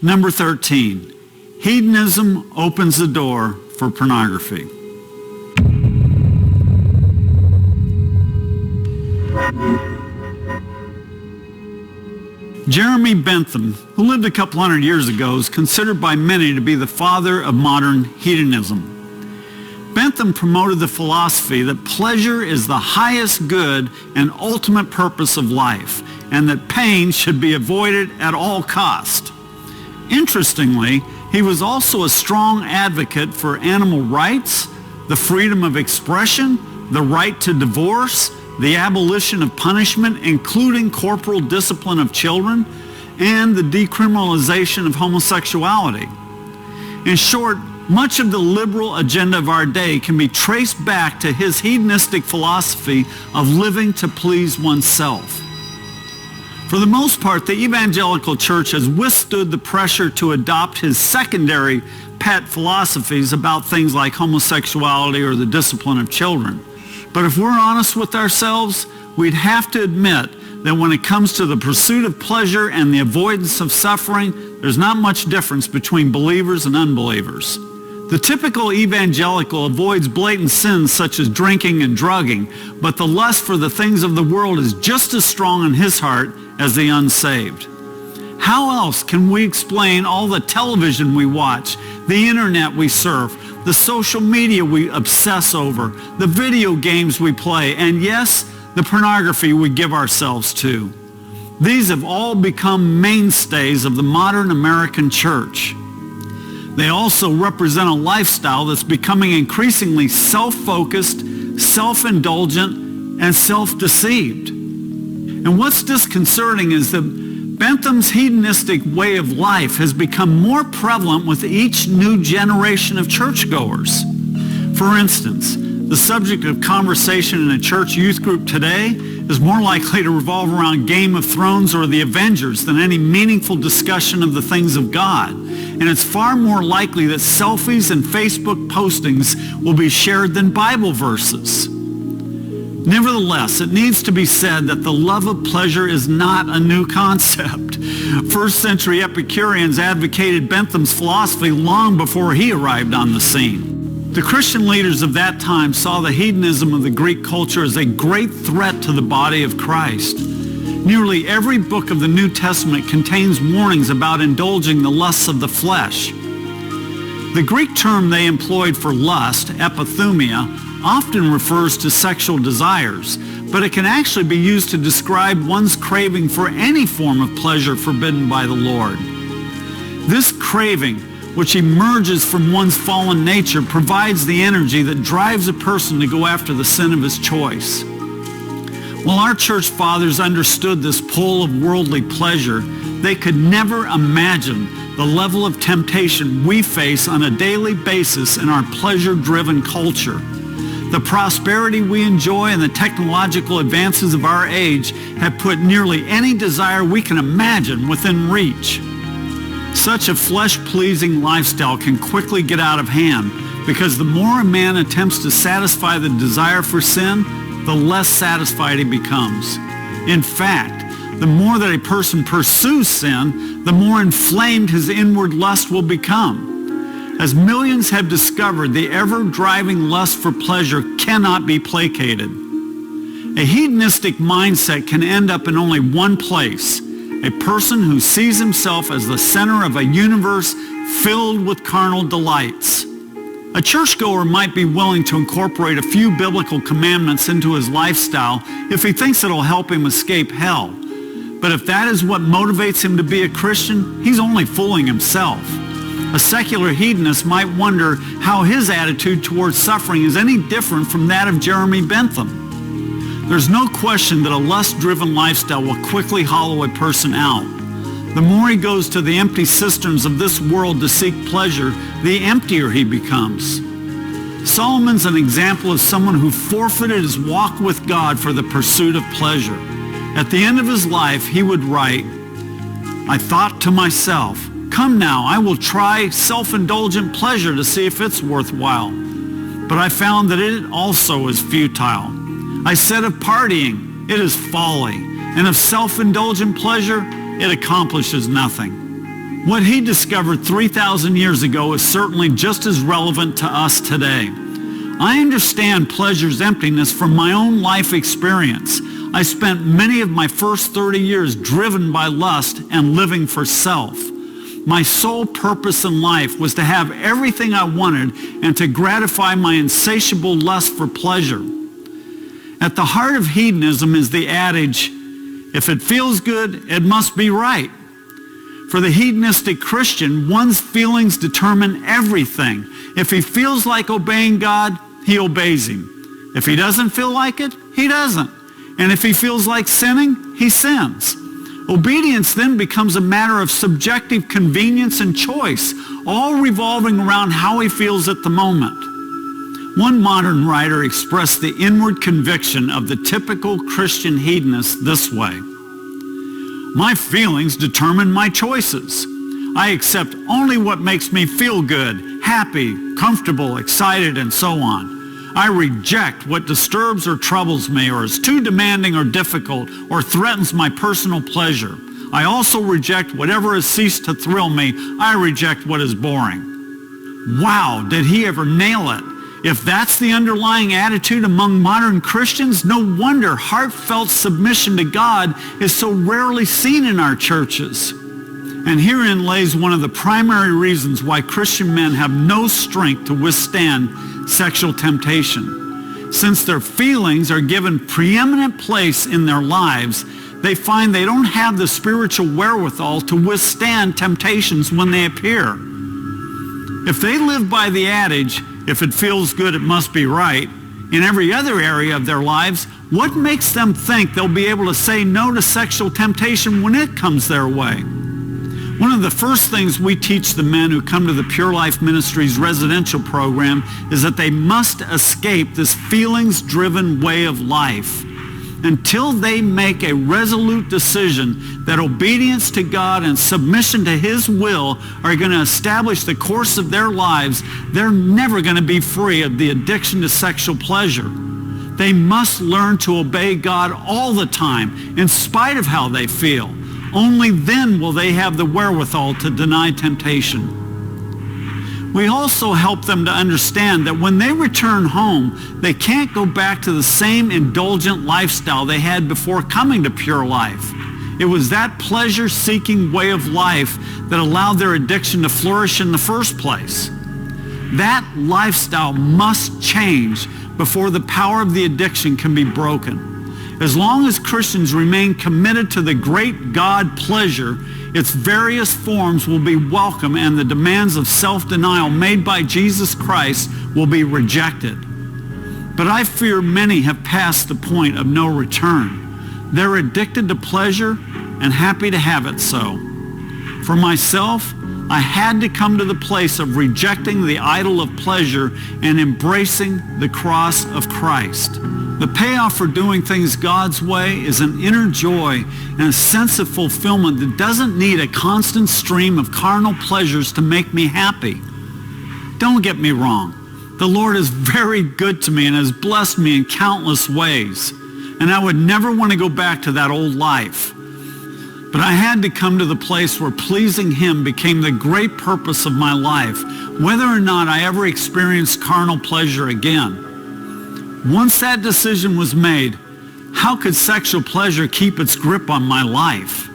Number 13, hedonism opens the door for pornography. Jeremy Bentham, who lived a couple hundred years ago, is considered by many to be the father of modern hedonism. Bentham promoted the philosophy that pleasure is the highest good and ultimate purpose of life, and that pain should be avoided at all cost. Interestingly, he was also a strong advocate for animal rights, the freedom of expression, the right to divorce, the abolition of punishment, including corporal discipline of children, and the decriminalization of homosexuality. In short, much of the liberal agenda of our day can be traced back to his hedonistic philosophy of living to please oneself. For the most part, the evangelical church has withstood the pressure to adopt his secondary pet philosophies about things like homosexuality or the discipline of children. But if we're honest with ourselves, we'd have to admit that when it comes to the pursuit of pleasure and the avoidance of suffering, there's not much difference between believers and unbelievers. The typical evangelical avoids blatant sins such as drinking and drugging, but the lust for the things of the world is just as strong in his heart as the unsaved. How else can we explain all the television we watch, the internet we surf, the social media we obsess over, the video games we play, and yes, the pornography we give ourselves to? These have all become mainstays of the modern American church. They also represent a lifestyle that's becoming increasingly self-focused, self-indulgent, and self-deceived. And what's disconcerting is that Bentham's hedonistic way of life has become more prevalent with each new generation of churchgoers. For instance, the subject of conversation in a church youth group today is more likely to revolve around Game of Thrones or the Avengers than any meaningful discussion of the things of God. And it's far more likely that selfies and Facebook postings will be shared than Bible verses. Nevertheless, it needs to be said that the love of pleasure is not a new concept. First century Epicureans advocated Bentham's philosophy long before he arrived on the scene. The Christian leaders of that time saw the hedonism of the Greek culture as a great threat to the body of Christ. Nearly every book of the New Testament contains warnings about indulging the lusts of the flesh. The Greek term they employed for lust, epithumia, often refers to sexual desires, but it can actually be used to describe one's craving for any form of pleasure forbidden by the Lord. This craving, which emerges from one's fallen nature, provides the energy that drives a person to go after the sin of his choice. While our church fathers understood this pull of worldly pleasure, they could never imagine the level of temptation we face on a daily basis in our pleasure-driven culture. The prosperity we enjoy and the technological advances of our age have put nearly any desire we can imagine within reach. Such a flesh-pleasing lifestyle can quickly get out of hand because the more a man attempts to satisfy the desire for sin, the less satisfied he becomes. In fact, the more that a person pursues sin, the more inflamed his inward lust will become. As millions have discovered, the ever-driving lust for pleasure cannot be placated. A hedonistic mindset can end up in only one place: a person who sees himself as the center of a universe filled with carnal delights. A churchgoer might be willing to incorporate a few biblical commandments into his lifestyle if he thinks it'll help him escape hell. But if that is what motivates him to be a Christian, he's only fooling himself. A secular hedonist might wonder how his attitude towards suffering is any different from that of Jeremy Bentham. There's no question that a lust-driven lifestyle will quickly hollow a person out. The more he goes to the empty cisterns of this world to seek pleasure, the emptier he becomes. Solomon's an example of someone who forfeited his walk with God for the pursuit of pleasure. At the end of his life, he would write, "I thought to myself, come now, I will try self-indulgent pleasure to see if it's worthwhile. But I found that it also is futile. I said of partying, it is folly, and of self-indulgent pleasure, it accomplishes nothing." What he discovered 3,000 years ago is certainly just as relevant to us today. I understand pleasure's emptiness from my own life experience. I spent many of my first 30 years driven by lust and living for self. My sole purpose in life was to have everything I wanted and to gratify my insatiable lust for pleasure. At the heart of hedonism is the adage, if it feels good, it must be right. For the hedonistic Christian, one's feelings determine everything. If he feels like obeying God, he obeys him. If he doesn't feel like it, he doesn't. And if he feels like sinning, he sins. Obedience then becomes a matter of subjective convenience and choice, all revolving around how he feels at the moment. One modern writer expressed the inward conviction of the typical Christian hedonist this way. My feelings determine my choices. I accept only what makes me feel good, happy, comfortable, excited, and so on. I reject what disturbs or troubles me or is too demanding or difficult or threatens my personal pleasure. I also reject whatever has ceased to thrill me. I reject what is boring. Wow, did he ever nail it? If that's the underlying attitude among modern Christians, no wonder heartfelt submission to God is so rarely seen in our churches. And herein lays one of the primary reasons why Christian men have no strength to withstand sexual temptation. Since their feelings are given preeminent place in their lives, they find they don't have the spiritual wherewithal to withstand temptations when they appear. If they live by the adage, if it feels good, it must be right, in every other area of their lives, what makes them think they'll be able to say no to sexual temptation when it comes their way? One of the first things we teach the men who come to the Pure Life Ministries residential program is that they must escape this feelings-driven way of life. Until they make a resolute decision that obedience to God and submission to his will are going to establish the course of their lives, they're never going to be free of the addiction to sexual pleasure. They must learn to obey God all the time, in spite of how they feel. Only then will they have the wherewithal to deny temptation. We also help them to understand that when they return home, they can't go back to the same indulgent lifestyle they had before coming to Pure Life. It was that pleasure-seeking way of life that allowed their addiction to flourish in the first place. That lifestyle must change before the power of the addiction can be broken. As long as Christians remain committed to the great God pleasure, its various forms will be welcome and the demands of self-denial made by Jesus Christ will be rejected. But I fear many have passed the point of no return. They're addicted to pleasure and happy to have it so. For myself, I had to come to the place of rejecting the idol of pleasure and embracing the cross of Christ. The payoff for doing things God's way is an inner joy and a sense of fulfillment that doesn't need a constant stream of carnal pleasures to make me happy. Don't get me wrong. The Lord is very good to me and has blessed me in countless ways. And I would never want to go back to that old life. But I had to come to the place where pleasing him became the great purpose of my life, whether or not I ever experienced carnal pleasure again. Once that decision was made, how could sexual pleasure keep its grip on my life?